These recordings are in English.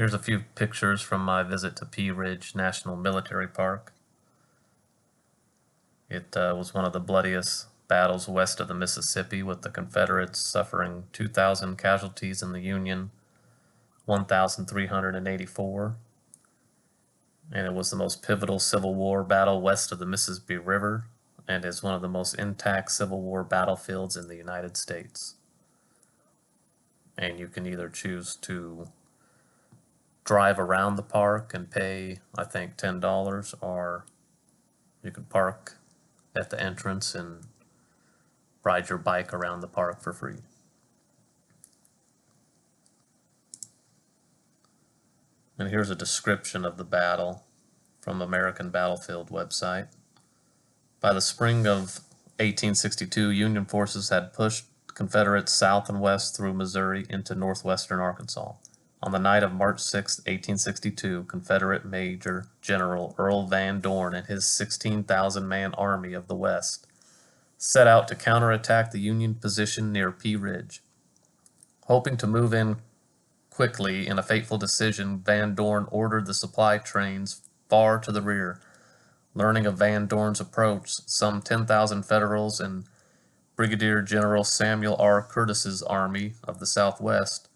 Here's a few pictures from my visit to Pea Ridge National Military Park. It was one of the bloodiest battles west of the Mississippi, with the Confederates suffering 2,000 casualties and the Union 1,384. And it was the most pivotal Civil War battle west of the Mississippi River, and is one of the most intact Civil War battlefields in the United States. And you can either choose to drive around the park and pay, I think, $10, or you can park at the entrance and ride your bike around the park for free. And here's a description of the battle from American Battlefield website. By the spring of 1862, Union forces had pushed Confederates south and west through Missouri into northwestern Arkansas. On the night of March 6, 1862, Confederate Major General Earl Van Dorn and his 16,000-man Army of the West set out to counterattack the Union position near Pea Ridge. Hoping to move in quickly in a fateful decision, Van Dorn ordered the supply trains far to the rear. Learning of Van Dorn's approach, some 10,000 Federals and Brigadier General Samuel R. Curtis's Army of the Southwest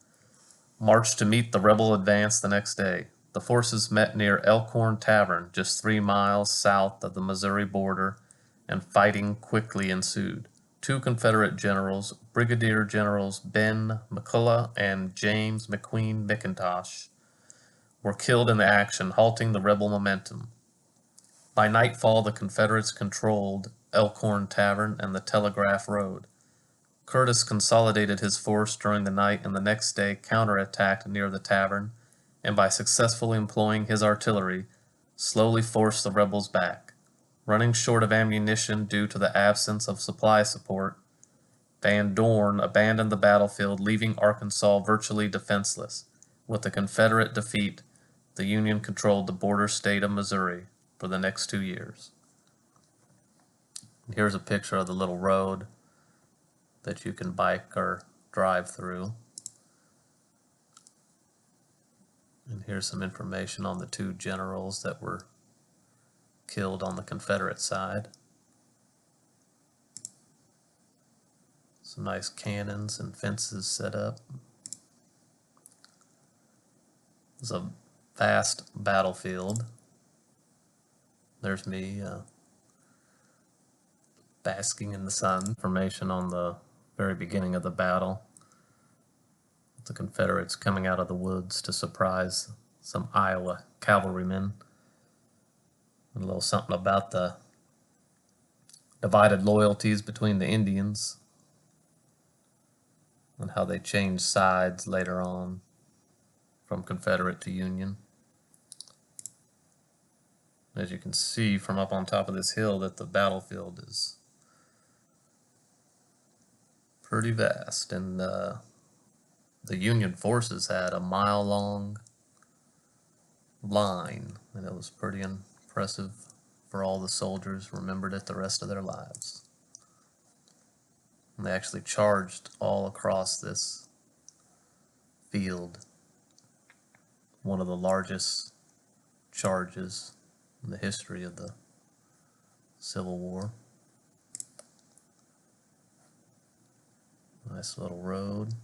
marched to meet the rebel advance the next day. The forces met near Elkhorn Tavern, just 3 miles south of the Missouri border, and fighting quickly ensued. 2 Confederate generals, Brigadier Generals Ben McCullough and James McQueen McIntosh, were killed in the action, halting the rebel momentum. By nightfall, the Confederates controlled Elkhorn Tavern and the Telegraph Road. Curtis consolidated his force during the night, and the next day counterattacked near the tavern, and by successfully employing his artillery, slowly forced the rebels back. Running short of ammunition due to the absence of supply support, Van Dorn abandoned the battlefield, leaving Arkansas virtually defenseless. With the Confederate defeat, the Union controlled the border state of Missouri for the next 2 years. And here's a picture of the little road that you can bike or drive through. And here's some information on the 2 generals that were killed on the Confederate side. Some nice cannons and fences set up. It's a vast battlefield. There's me basking in the sun. Information on the very beginning of the battle. The Confederates coming out of the woods to surprise some Iowa cavalrymen. A little something about the divided loyalties between the Indians and how they changed sides later on from Confederate to Union. As you can see from up on top of this hill, that the battlefield is pretty vast, and the Union forces had a mile-long line, and it was pretty impressive for all the soldiers. Remembered it the rest of their lives. And they actually charged all across this field, one of the largest charges in the history of the Civil War. Nice little road.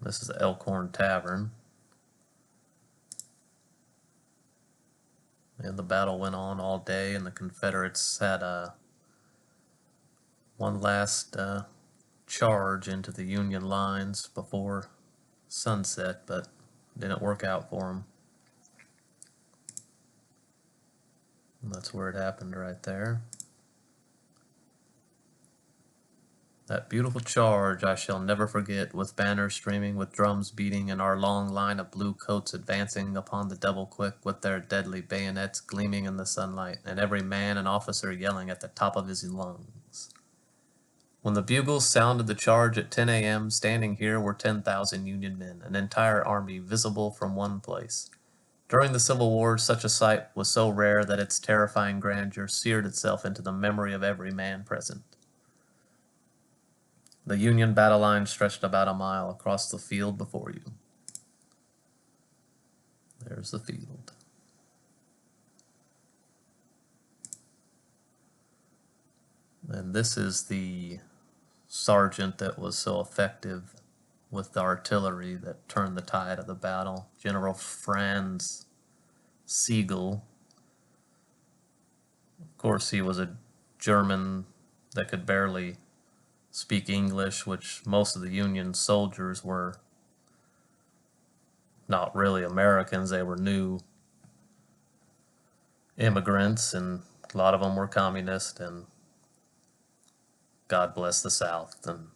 This is the Elkhorn Tavern. And the battle went on all day, and the Confederates had one last charge into the Union lines before sunset, but didn't work out for them. And that's where it happened, right there. That beautiful charge I shall never forget, with banners streaming, with drums beating, and our long line of blue coats advancing upon the double quick, with their deadly bayonets gleaming in the sunlight, and every man and officer yelling at the top of his lungs. When the bugles sounded the charge at 10 a.m., standing here were 10,000 Union men, an entire army visible from one place. During the Civil War, such a sight was so rare that its terrifying grandeur seared itself into the memory of every man present. The Union battle line stretched about a mile across the field before you. There's the field. And this is the sergeant that was so effective with the artillery that turned the tide of the battle, General Franz Siegel. Of course, he was a German that could barely speak English, which most of the Union soldiers were not really Americans. They were new immigrants, and a lot of them were communist, and God bless the South. And